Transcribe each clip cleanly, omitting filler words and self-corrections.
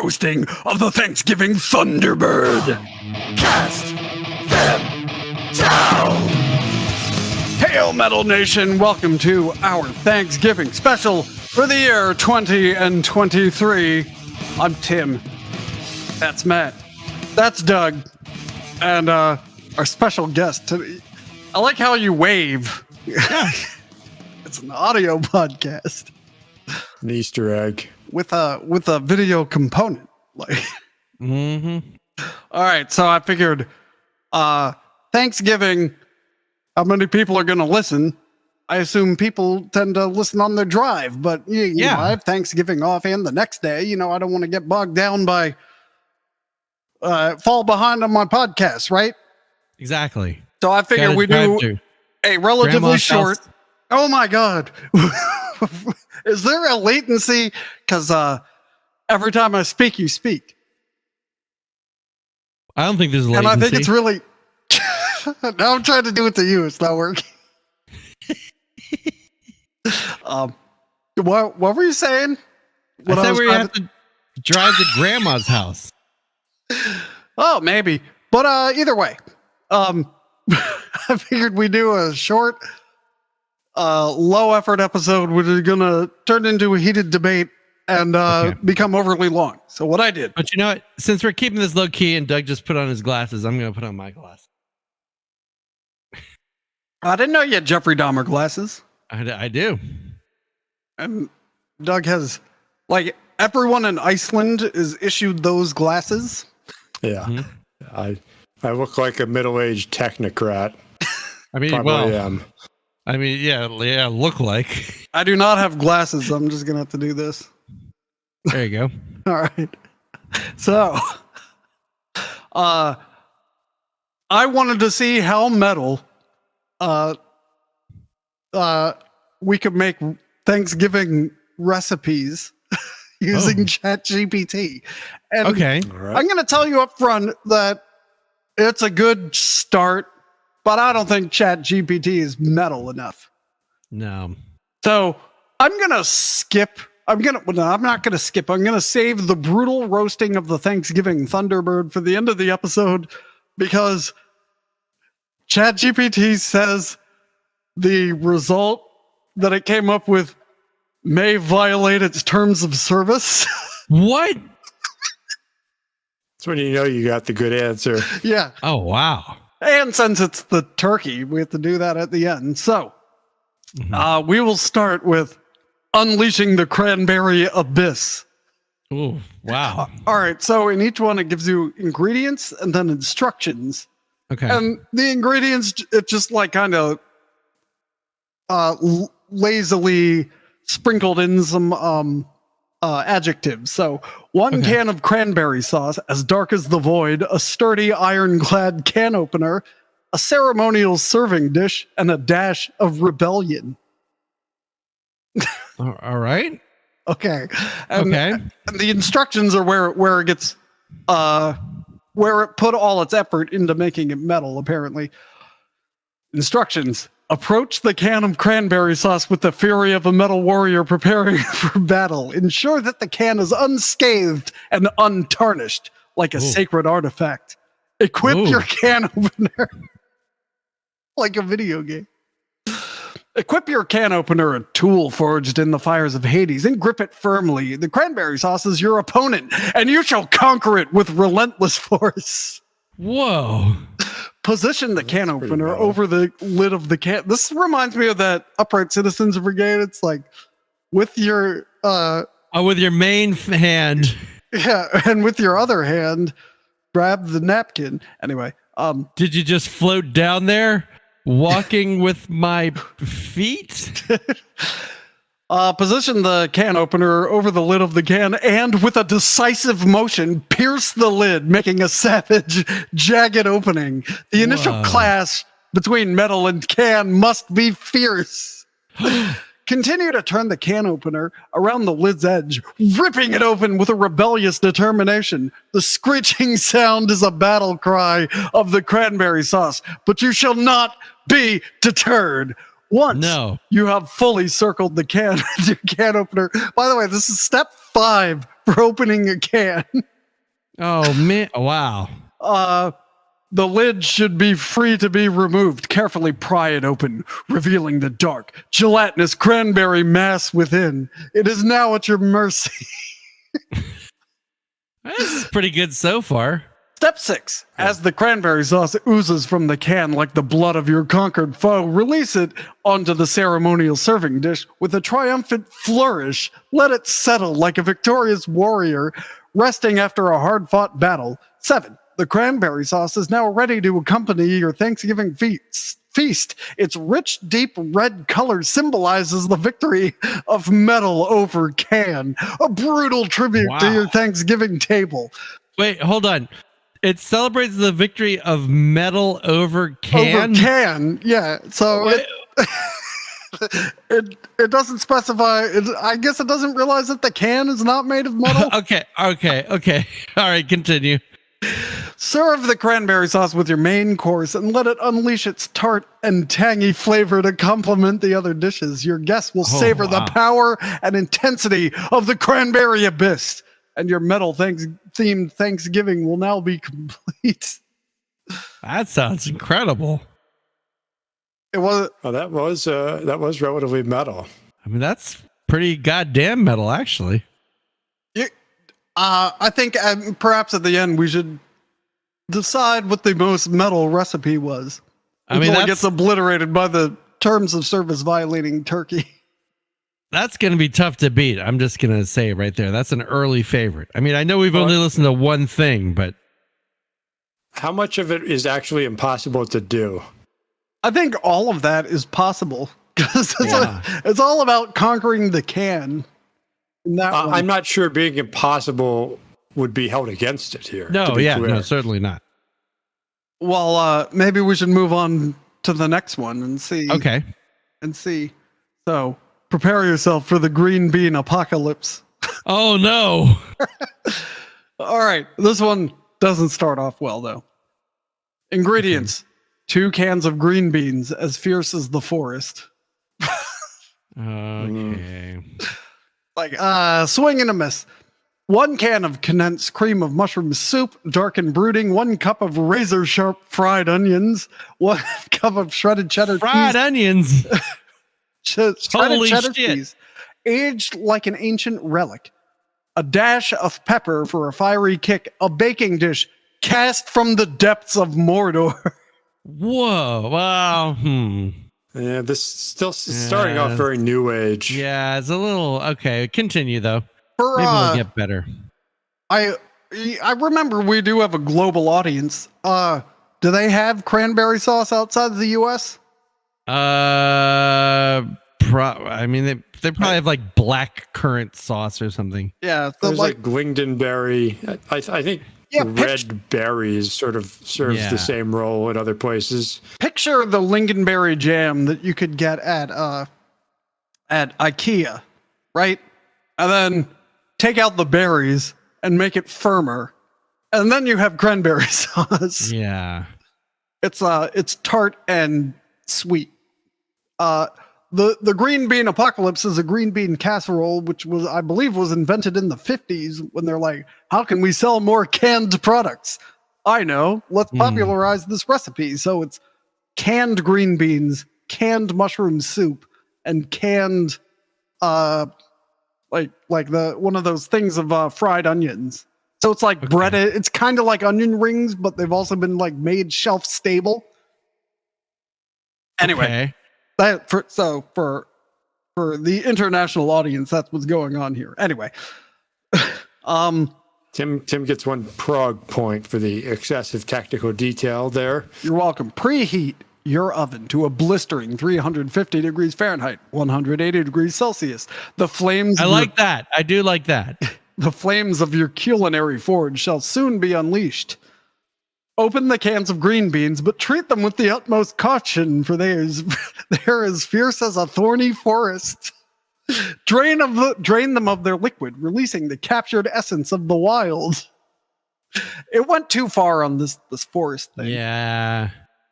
roasting of the Thanksgiving Thunderbird. Cast them down! Hail Metal Nation, welcome to our Thanksgiving special for the year 2023. I'm Tim. That's Matt. That's Doug. And our special guest today. I like how you wave. Yeah. It's an audio podcast. An Easter egg. With a video component. Like All right, so I figured Thanksgiving, how many people are going to listen? I assume people tend to listen on their drive, but you know, I have Thanksgiving off and the next day. You know, I don't want to get bogged down by fall behind on my podcast, right? Exactly. So I figured we do a relatively short. Oh my God. Is there a latency? Because every time I speak, you speak. I don't think there's a latency. And I think it's really... Now I'm trying to do it to you. It's not working. What were you saying? I said we have to drive to Grandma's house. Oh, maybe. But either way, I figured we do a short... low effort episode, which is going to turn into a heated debate and become overly long. So what I did. But you know what? Since we're keeping this low key and Doug just put on his glasses, I'm going to put on my glasses. I didn't know you had Jeffrey Dahmer glasses. I do. And Doug has, like, everyone in Iceland is issued those glasses. Yeah. Mm-hmm. I look like a middle-aged technocrat. I mean, Probably am. I mean, yeah, look like. I do not have glasses. I'm just going to have to do this. There you go. All right. So, I wanted to see how metal we could make Thanksgiving recipes using ChatGPT. And okay. Right. I'm going to tell you up front that it's a good start. But I don't think ChatGPT is metal enough. No. So I'm going to skip. I'm not going to skip. I'm going to save the brutal roasting of the Thanksgiving Thunderbird for the end of the episode because ChatGPT says the result that it came up with may violate its terms of service. What? That's when you know you got the good answer. Yeah. Oh, wow. And since it's the turkey, we have to do that at the end. So we will start with unleashing the cranberry abyss. Oh, wow. All right. So in each one, it gives you ingredients and then instructions. Okay. And the ingredients, it just like kind of lazily sprinkled in some adjectives. So one can of cranberry sauce, as dark as the void, a sturdy ironclad can opener, a ceremonial serving dish, and a dash of rebellion. All right. Okay. And the instructions are where it gets where it put all its effort into making it metal, apparently. Instructions. Approach the can of cranberry sauce with the fury of a metal warrior preparing for battle. Ensure that the can is unscathed and untarnished, like a sacred artifact. Equip your can opener like a video game. Equip your can opener, a tool forged in the fires of Hades, and grip it firmly. The cranberry sauce is your opponent, and you shall conquer it with relentless force. Whoa. Position the can opener over the lid of the can. This reminds me of that Upright Citizens Brigade. It's like with your with your main hand. Yeah, and with your other hand, grab the napkin. Anyway, did you just float down there walking with my feet? Position the can opener over the lid of the can and with a decisive motion, pierce the lid, making a savage, jagged opening. The initial clash between metal and can must be fierce. Continue to turn the can opener around the lid's edge, ripping it open with a rebellious determination. The screeching sound is a battle cry of the cranberry sauce, but you shall not be deterred. Once you have fully circled the can opener. By the way, this is step 5 5 for opening a can. Oh man! Wow. The lid should be free to be removed. Carefully pry it open, revealing the dark, gelatinous cranberry mass within. It is now at your mercy. This is pretty good so far. Step 6. As the cranberry sauce oozes from the can like the blood of your conquered foe, release it onto the ceremonial serving dish with a triumphant flourish. Let it settle like a victorious warrior resting after a hard-fought battle. 7. The cranberry sauce is now ready to accompany your Thanksgiving feast. Its rich, deep red color symbolizes the victory of metal over can, a brutal tribute to your Thanksgiving table. Wait, hold on. It celebrates the victory of metal over can? Over can, yeah. So it doesn't specify. I guess it doesn't realize that the can is not made of metal. Okay. All right, continue. Serve the cranberry sauce with your main course and let it unleash its tart and tangy flavor to complement the other dishes. Your guests will savor the power and intensity of the cranberry abyss, and your metal-themed Thanksgiving will now be complete. That sounds incredible. It was. Oh, that was relatively metal. I mean, that's pretty goddamn metal, actually. I think perhaps at the end we should decide what the most metal recipe was. I mean, it gets obliterated by the terms of service violating turkey. That's going to be tough to beat. I'm just going to say it right there. That's an early favorite. I mean, I know we've only listened to one thing, but how much of it is actually impossible to do? I think all of that is possible because it's all about conquering the can. I'm not sure being impossible would be held against it here. No, no, certainly not. Well, maybe we should move on to the next one and see. Okay. And see. So prepare yourself for the green bean apocalypse. Oh, no. All right. This one doesn't start off well, though. Ingredients. 2 cans of green beans as fierce as the forest. Okay. Swing and a miss. 1 can of condensed cream of mushroom soup, dark and brooding. 1 cup of razor sharp fried onions. 1 cup of shredded cheddar fried cheese. Onions. Shredded Holy cheddar shit. cheese, aged like an ancient relic. A dash of pepper for a fiery kick. A baking dish cast from the depths of Mordor. Whoa. Wow. Yeah, this still starting off very new age. Yeah, it's a little okay. Continue though. Maybe we'll get better. I remember we do have a global audience. Do they have cranberry sauce outside of the U.S.? I mean, they probably have like black currant sauce or something. Yeah, there's like lingonberry. I think red berries sort of serves the same role in other places. Picture the lingonberry jam that you could get at IKEA, right? And then take out the berries and make it firmer, and then you have cranberry sauce. Yeah, it's tart and sweet. The green bean apocalypse is a green bean casserole, which I believe was invented in the 50s when they're like, how can we sell more canned products? I know, let's popularize this recipe. So it's canned green beans, canned mushroom soup, and canned like one of those things of fried onions. So it's like breaded. It's kind of like onion rings, but they've also been like made shelf stable. Anyway, for the international audience, that's what's going on here. Anyway, Tim gets 1 Prague point for the excessive technical detail there. You're welcome. Preheat your oven to a blistering 350 degrees Fahrenheit, 180 degrees Celsius. The flames. I like that. I do like that. The flames of your culinary forge shall soon be unleashed. Open the cans of green beans, but treat them with the utmost caution, for they're as fierce as a thorny forest. Drain them of their liquid, releasing the captured essence of the wild. It went too far on this forest thing. Yeah.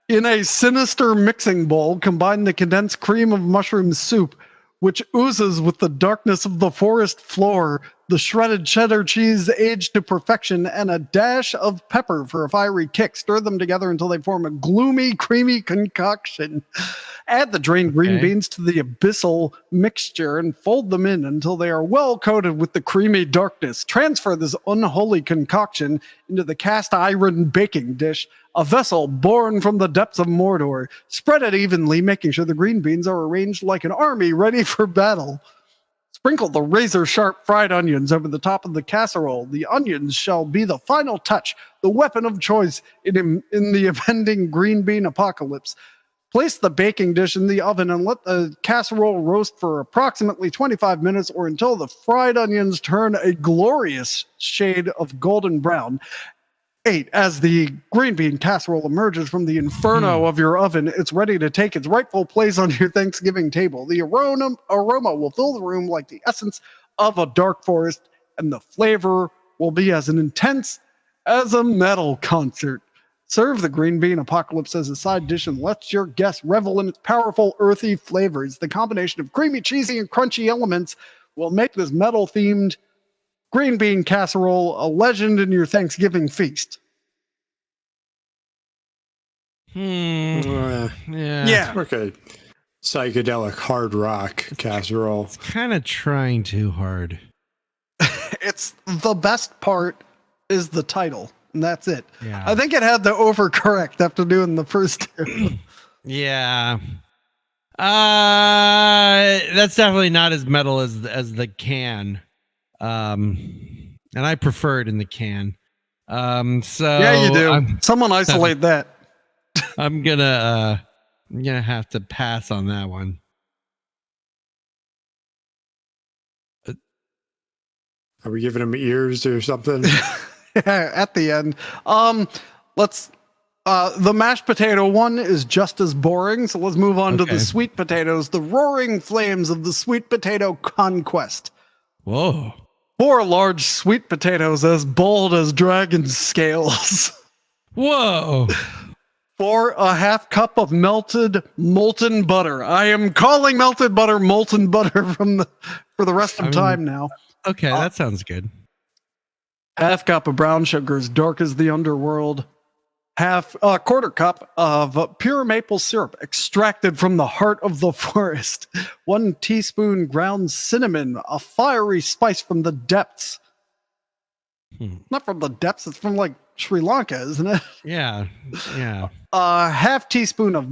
In a sinister mixing bowl, combine the condensed cream of mushroom soup, which oozes with the darkness of the forest floor, the shredded cheddar cheese aged to perfection, and a dash of pepper for a fiery kick. Stir them together until they form a gloomy, creamy concoction. Add the drained green beans to the abyssal mixture and fold them in until they are well coated with the creamy darkness. Transfer this unholy concoction into the cast iron baking dish, a vessel born from the depths of Mordor. Spread it evenly, making sure the green beans are arranged like an army ready for battle. Sprinkle the razor-sharp fried onions over the top of the casserole. The onions shall be the final touch, the weapon of choice in the impending green bean apocalypse. Place the baking dish in the oven and let the casserole roast for approximately 25 minutes or until the fried onions turn a glorious shade of golden brown. 8. As the green bean casserole emerges from the inferno of your oven, it's ready to take its rightful place on your Thanksgiving table. The aroma will fill the room like the essence of a dark forest, and the flavor will be as intense as a metal concert. Serve the green bean apocalypse as a side dish and let your guests revel in its powerful, earthy flavors. The combination of creamy, cheesy, and crunchy elements will make this metal-themed green bean casserole a legend in your Thanksgiving feast. Yeah. Okay. Psychedelic hard rock casserole. It's kind of trying too hard. It's the best part is the title, and that's it. Yeah. I think it had to overcorrect after doing the first two. Yeah. That's definitely not as metal as the can. And I prefer it in the can. So yeah, you do. Someone isolate that. I'm gonna have to pass on that one. Are we giving him ears or something? At the end. Let's the mashed potato one is just as boring, so let's move on to the sweet potatoes, the roaring flames of the sweet potato conquest. Whoa. 4 large sweet potatoes as bold as dragon scales. Whoa. For a half cup of melted molten butter. I am calling melted butter molten butter for the rest of time now. Okay, that sounds good. Half cup of brown sugar as dark as the underworld. Quarter cup of pure maple syrup extracted from the heart of the forest. 1 teaspoon ground cinnamon, a fiery spice from the depths. Not from the depths, it's from like Sri Lanka, isn't it? Yeah. Half teaspoon of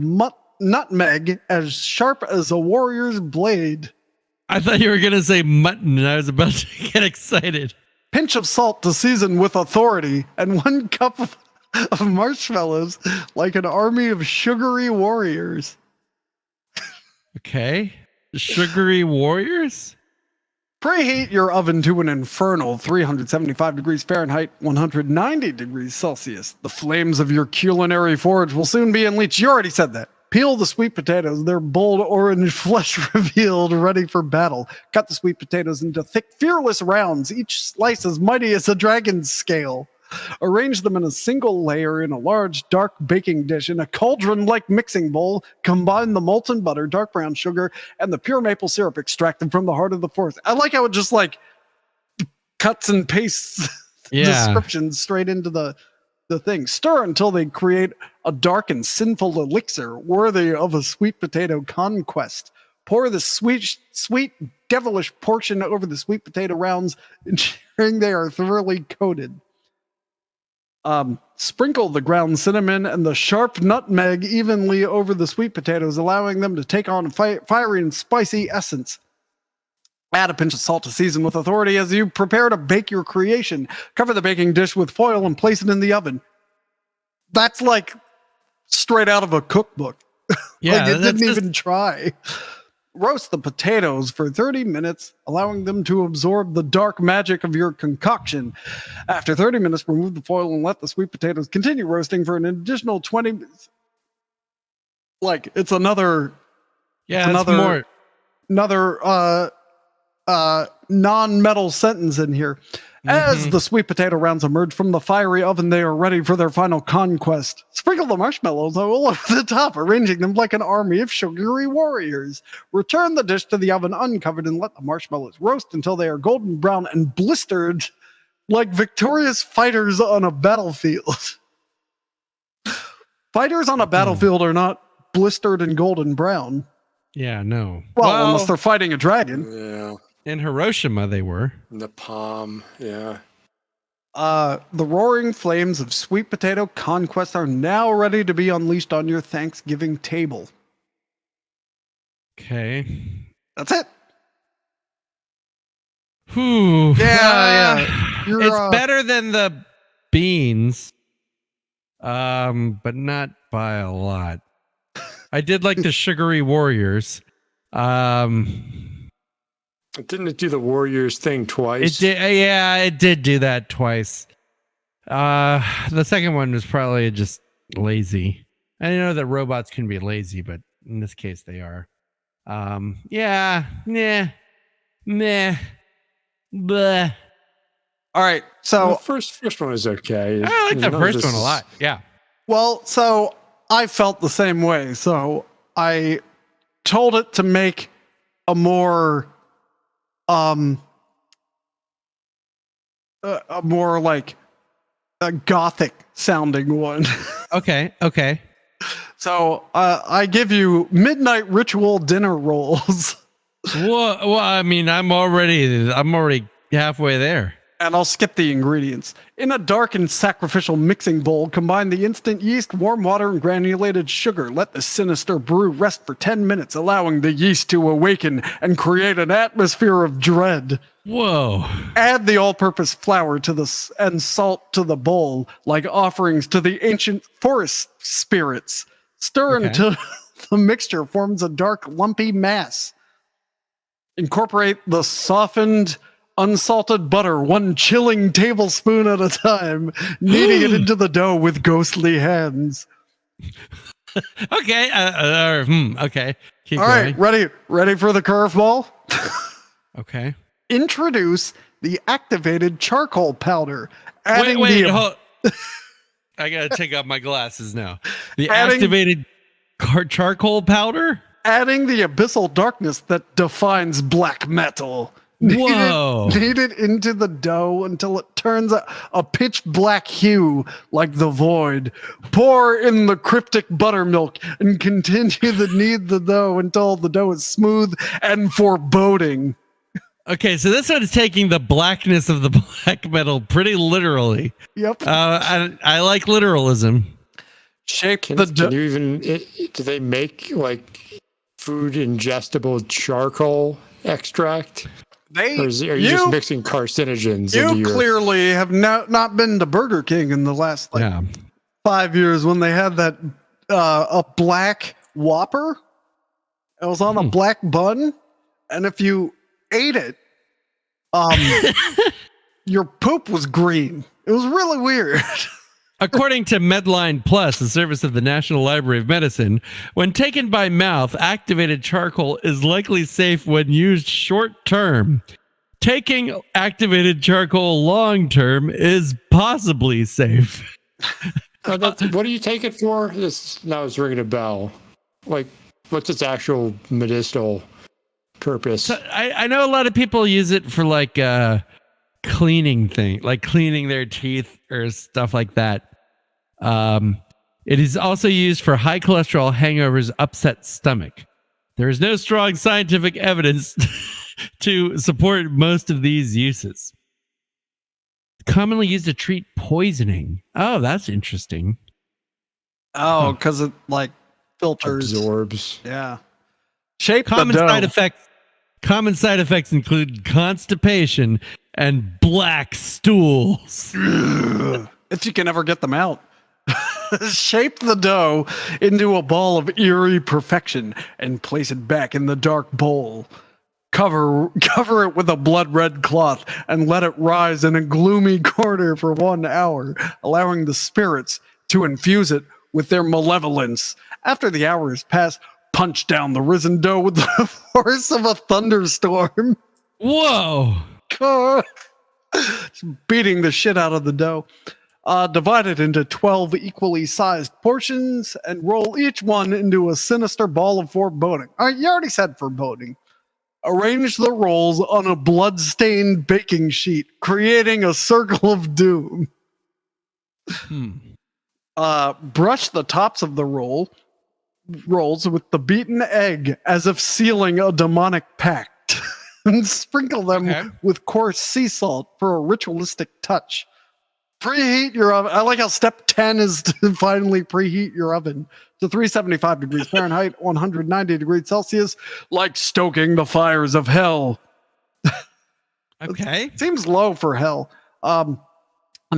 nutmeg as sharp as a warrior's blade. I thought you were going to say mutton, and I was about to get excited. Pinch of salt to season with authority, and 1 cup of marshmallows like an army of sugary warriors. Okay. Sugary warriors? Preheat your oven to an infernal 375 degrees Fahrenheit, 190 degrees Celsius. The flames of your culinary forge will soon be unleashed. You already said that. Peel the sweet potatoes, their bold orange flesh revealed, ready for battle. Cut the sweet potatoes into thick, fearless rounds, each slice as mighty as a dragon's scale. Arrange them in a single layer in a large, dark baking dish. In a cauldron-like mixing bowl, combine the molten butter, dark brown sugar, and the pure maple syrup extracted from the heart of the forest. I like how it just like cuts and pastes descriptions straight into the thing. Stir until they create a dark and sinful elixir worthy of a sweet potato conquest. Pour the sweet, devilish portion over the sweet potato rounds, ensuring they are thoroughly coated. Sprinkle the ground cinnamon and the sharp nutmeg evenly over the sweet potatoes, allowing them to take on fiery and spicy essence. Add a pinch of salt to season with authority as you prepare to bake your creation. Cover the baking dish with foil and place it in the oven. That's like straight out of a cookbook. Yeah, it didn't even try. Roast the potatoes for 30 minutes, allowing them to absorb the dark magic of your concoction. After 30 minutes, remove the foil and let the sweet potatoes continue roasting for an additional 20 minutes. Like, it's another... Yeah, it's more... Another non-metal sentence in here. As the sweet potato rounds emerge from the fiery oven, they are ready for their final conquest. Sprinkle the marshmallows all over the top, arranging them like an army of sugary warriors. Return the dish to the oven uncovered and let the marshmallows roast until they are golden brown and blistered like victorious fighters on a battlefield. Fighters on a battlefield are not blistered and golden brown. Yeah, no. Well, unless they're fighting a dragon. Yeah. In Hiroshima, they were. In the palm, yeah. The roaring flames of sweet potato conquest are now ready to be unleashed on your Thanksgiving table. Okay. That's it. Whew. Yeah. It's better than the beans, but not by a lot. I did like the sugary warriors. Didn't it do the Warriors thing twice? It did. Yeah, it did do that twice. The second one was probably just lazy. I know that robots can be lazy, but in this case they are. Meh, bleh. All right, so the first one is okay. I like the first one a lot. Yeah. Well, so I felt the same way. So I told it to make a more like a gothic sounding one. Okay. So I give you midnight ritual dinner rolls. Well, I mean, I'm already halfway there. And I'll skip the ingredients. In a dark and sacrificial mixing bowl, combine the instant yeast, warm water, and granulated sugar. Let the sinister brew rest for 10 minutes, allowing the yeast to awaken and create an atmosphere of dread. Whoa. Add the all-purpose flour to and salt to the bowl, like offerings to the ancient forest spirits. Stir until the mixture forms a dark, lumpy mass. Incorporate the softened, unsalted butter, 1 chilling tablespoon at a time, kneading it into the dough with ghostly hands. Okay. Okay. Keep All going. right, ready for the curveball? Okay. Introduce the activated charcoal powder. Wait, hold. I gotta take off my glasses now. The activated charcoal powder? Adding the abyssal darkness that defines black metal. Whoa. Knead it into the dough until it turns a pitch black hue like the void. Pour in the cryptic buttermilk and continue to knead the dough until the dough is smooth and foreboding. Okay, so this one is taking the blackness of the black metal pretty literally. Yep. I like literalism. Shape do they make like food ingestible charcoal extract? Or are you just mixing carcinogens into your... clearly have not been to Burger King in the last 5 years when they had that a black Whopper. It was on a black bun, and if you ate it, your poop was green. It was really weird. According to Medline Plus, the service of the National Library of Medicine, when taken by mouth, activated charcoal is likely safe when used short term. Taking activated charcoal long term is possibly safe. What do you take it for? This now is ringing a bell. Like, what's its actual medicinal purpose? So I know a lot of people use it for like cleaning thing, like cleaning their teeth or stuff like that. It is also used for high cholesterol hangovers, upset stomach. There is no strong scientific evidence to support most of these uses. Commonly used to treat poisoning. Oh, that's interesting. Oh, because it like filters, absorbs. Yeah. Shape common Common side effects include constipation and black stools. If you can ever get them out. Shape the dough into a ball of eerie perfection and place it back in the dark bowl. Cover it with a blood red cloth and let it rise in a gloomy corner for 1 hour, allowing the spirits to infuse it with their malevolence. After the hour is passed, punch down the risen dough with the force of a thunderstorm. Whoa. beating the shit out of the dough. Divide it into 12 equally sized portions and roll each one into a sinister ball of foreboding. All right, you already said foreboding. Arrange the rolls on a blood-stained baking sheet, creating a circle of doom. Brush the tops of the rolls with the beaten egg as if sealing a demonic pact. And sprinkle them with coarse sea salt for a ritualistic touch. Preheat your oven. I like how step 10 is to finally preheat your oven to 375 degrees Fahrenheit, 190 degrees Celsius, like stoking the fires of hell. Okay. Seems low for hell. And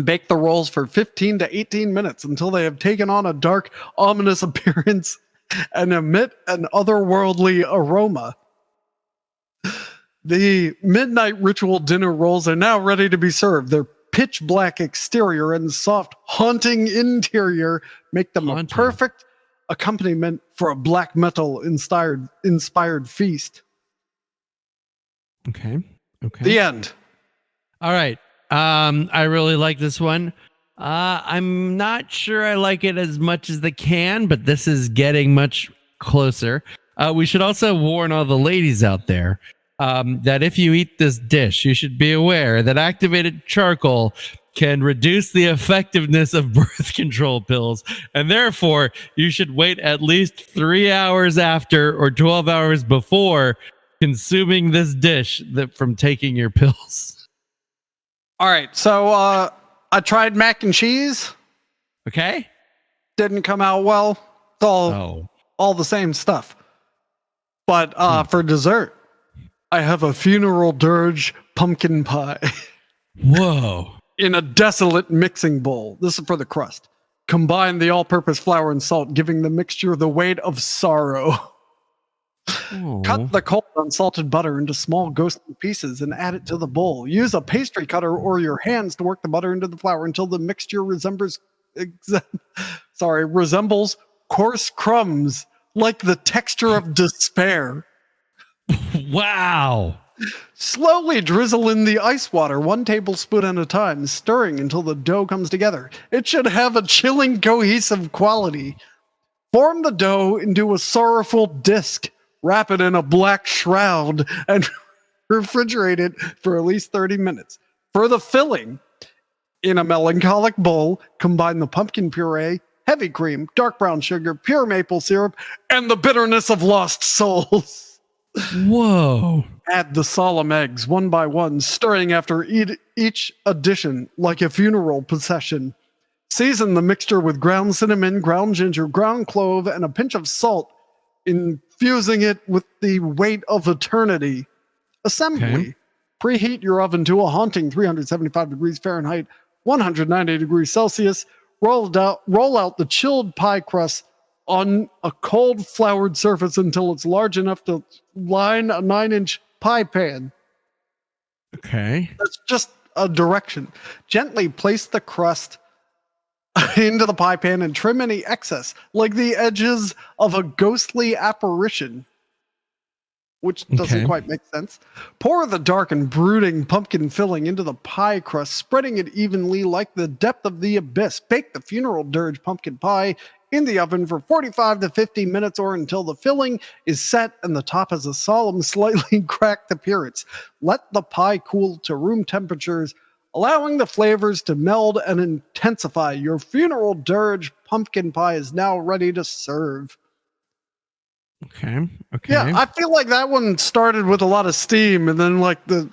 bake the rolls for 15 to 18 minutes until they have taken on a dark, ominous appearance and emit an otherworldly aroma. The midnight ritual dinner rolls are now ready to be served. Their pitch black exterior and soft, haunting interior make them a perfect accompaniment for a black metal inspired feast. Okay. The end. All right. I really like this one. I'm not sure I like it as much as the can, but this is getting much closer. We should also warn all the ladies out there that if you eat this dish, you should be aware that activated charcoal can reduce the effectiveness of birth control pills, and therefore you should wait at least 3 hours after or 12 hours before consuming this dish from taking your pills. All right, so I tried mac and cheese. Okay. Didn't come out well. It's all the same stuff. But for dessert, I have a funeral dirge pumpkin pie. Whoa. In a desolate mixing bowl. This is for the crust. Combine the all-purpose flour and salt, giving the mixture the weight of sorrow. Cut the cold unsalted butter into small ghostly pieces and add it to the bowl. Use a pastry cutter or your hands to work the butter into the flour until the mixture resembles coarse crumbs, like the texture of despair. Wow. Slowly drizzle in the ice water, 1 tablespoon at a time, stirring until the dough comes together. It should have a chilling, cohesive quality. Form the dough into a sorrowful disc. Wrap it in a black shroud and refrigerate it for at least 30 minutes. For the filling, in a melancholic bowl, combine the pumpkin puree, heavy cream, dark brown sugar, pure maple syrup, and the bitterness of lost souls. Whoa. Add the solemn eggs one by one, stirring after each addition like a funeral procession. Season the mixture with ground cinnamon, ground ginger, ground clove, and a pinch of salt, infusing it with the weight of eternity. Assembly. Okay. Preheat your oven to a haunting 375 degrees Fahrenheit, 190 degrees Celsius. Roll out the chilled pie crust on a cold floured surface until it's large enough to line a 9-inch pie pan. Okay. That's just a direction. Gently place the crust into the pie pan and trim any excess, like the edges of a ghostly apparition, which doesn't quite make sense. Pour the dark and brooding pumpkin filling into the pie crust, spreading it evenly like the depth of the abyss. Bake the funeral dirge pumpkin pie in the oven for 45 to 50 minutes or until the filling is set and the top has a solemn, slightly cracked appearance. Let the pie cool to room temperatures, allowing the flavors to meld and intensify. Your funeral dirge pumpkin pie is now ready to serve. Okay. Yeah, I feel like that one started with a lot of steam, and then like the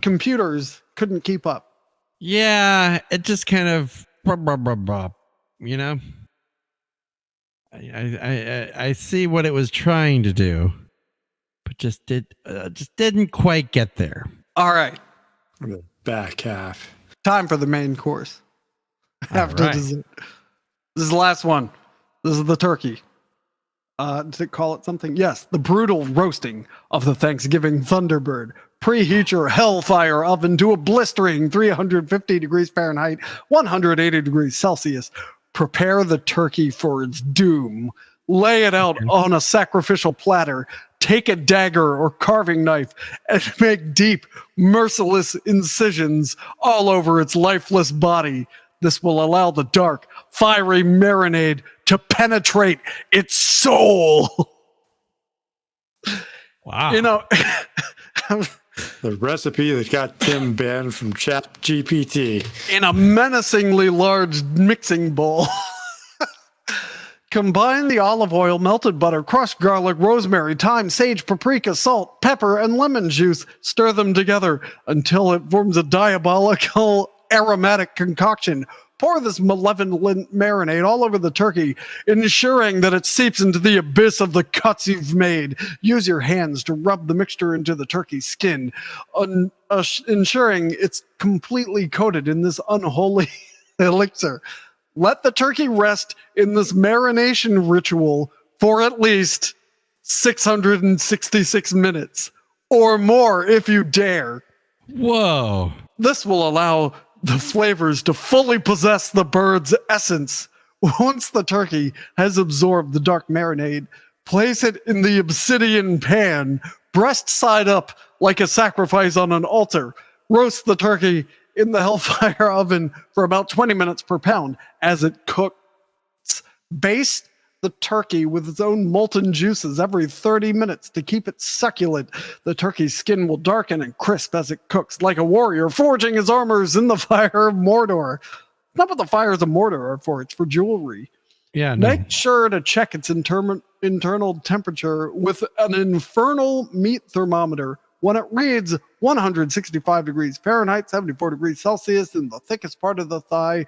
computers couldn't keep up. Yeah, it just kind of, you know. I see what it was trying to do, but just didn't quite get there. All right, the back half. Time for the main course. After dessert. This is the last one. This is the turkey. To call it something? Yes, the brutal roasting of the Thanksgiving Thunderbird. Preheat your hellfire oven to a blistering 350 degrees Fahrenheit, 180 degrees Celsius. Prepare the turkey for its doom. Lay it out on a sacrificial platter. take a dagger or carving knife and make deep, merciless incisions all over its lifeless body. This will allow the dark, fiery marinade to penetrate its soul. Wow. You know, the recipe that got Tim banned from ChatGPT. In a menacingly large mixing bowl. Combine the olive oil, melted butter, crushed garlic, rosemary, thyme, sage, paprika, salt, pepper, and lemon juice. Stir them together until it forms a diabolical aromatic concoction. Pour this malevolent marinade all over the turkey, ensuring that it seeps into the abyss of the cuts you've made. Use your hands to rub the mixture into the turkey's skin, ensuring it's completely coated in this unholy elixir. Let the turkey rest in this marination ritual for at least 666 minutes or more if you dare. Whoa. This will allow the flavors to fully possess the bird's essence. Once the turkey has absorbed the dark marinade, place it in the obsidian pan, breast side up like a sacrifice on an altar. Roast the turkey in the hellfire oven for about 20 minutes per pound as it cooks. Baste the turkey with its own molten juices every 30 minutes to keep it succulent. The turkey's skin will darken and crisp as it cooks, like a warrior forging his armors in the fire of Mordor. Not what the fires of Mordor are for, it's for jewelry. Yeah, no. Make sure to check its internal temperature with an infernal meat thermometer. When it reads 165 degrees Fahrenheit, 74 degrees Celsius in the thickest part of the thigh,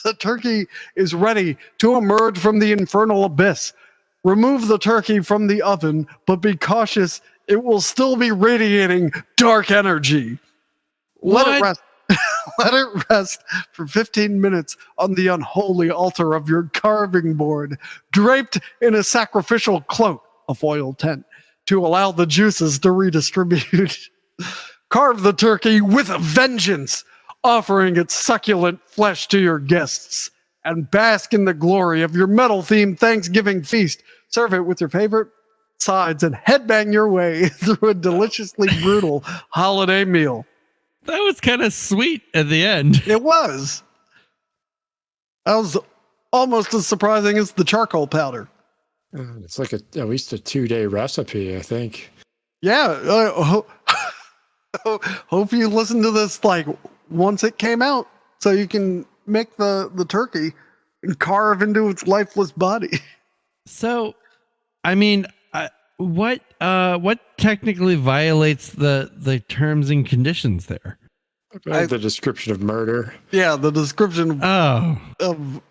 the turkey is ready to emerge from the infernal abyss. Remove the turkey from the oven, but be cautious, it will still be radiating dark energy. Let it rest for 15 minutes on the unholy altar of your carving board, draped in a sacrificial cloak, a foil tent, to allow the juices to redistribute. Carve the turkey with a vengeance, offering its succulent flesh to your guests, and bask in the glory of your metal-themed Thanksgiving feast. Serve it with your favorite sides and headbang your way through a deliciously brutal holiday meal. That was kind of sweet at the end. It was. That was almost as surprising as the charcoal powder. It's like at least a 2-day recipe, I think. Yeah. Hope you listen to this like once it came out so you can make the turkey and carve into its lifeless body. So, I mean, what technically violates the terms and conditions there? The description of murder. Yeah, the description of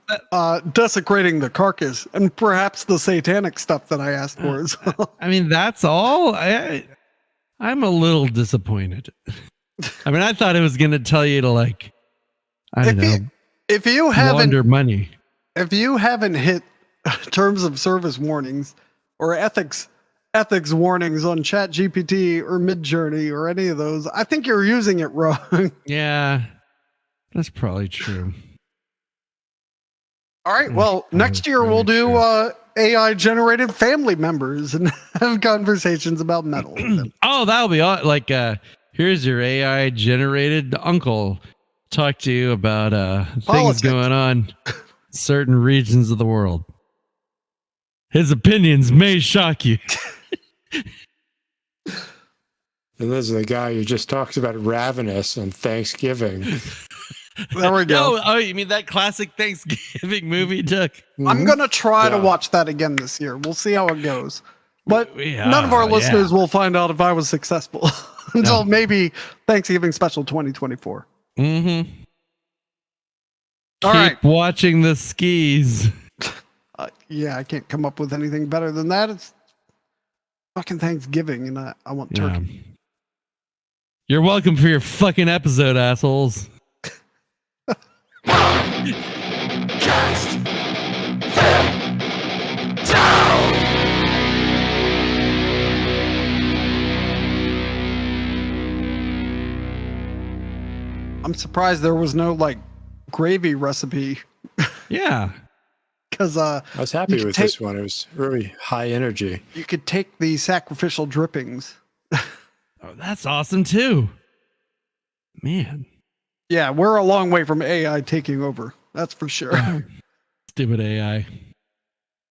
desecrating the carcass and perhaps the satanic stuff that I asked for as well. I mean, that's all. I'm a little disappointed. I mean, I thought it was going to tell you to like, I don't know, if you haven't launder money. If you haven't hit terms of service warnings or ethics warnings on ChatGPT or Midjourney or any of those, I think you're using it wrong. Yeah, that's probably true. All right. Well, next year we'll do AI generated family members and have conversations about metal. Oh, that'll be all. Like, here's your AI generated uncle. Talk to you about things going on in certain regions of the world. His opinions may shock you. And this is the guy who just talks about Ravenous on Thanksgiving. There we go. Oh, you mean that classic Thanksgiving movie, Duck? I'm going to try to watch that again this year. We'll see how it goes. But none of our listeners will find out if I was successful until maybe Thanksgiving special 2024. Mm-hmm. Keep watching the skis. Yeah, I can't come up with anything better than that. It's fucking Thanksgiving, and I want turkey. You're welcome for your fucking episode, assholes. Just them down. I'm surprised there was no like gravy recipe. Yeah. because I was happy with this one. It was really high energy. You could take the sacrificial drippings. Oh, that's awesome too. Man. Yeah, we're a long way from AI taking over. That's for sure. Stupid AI.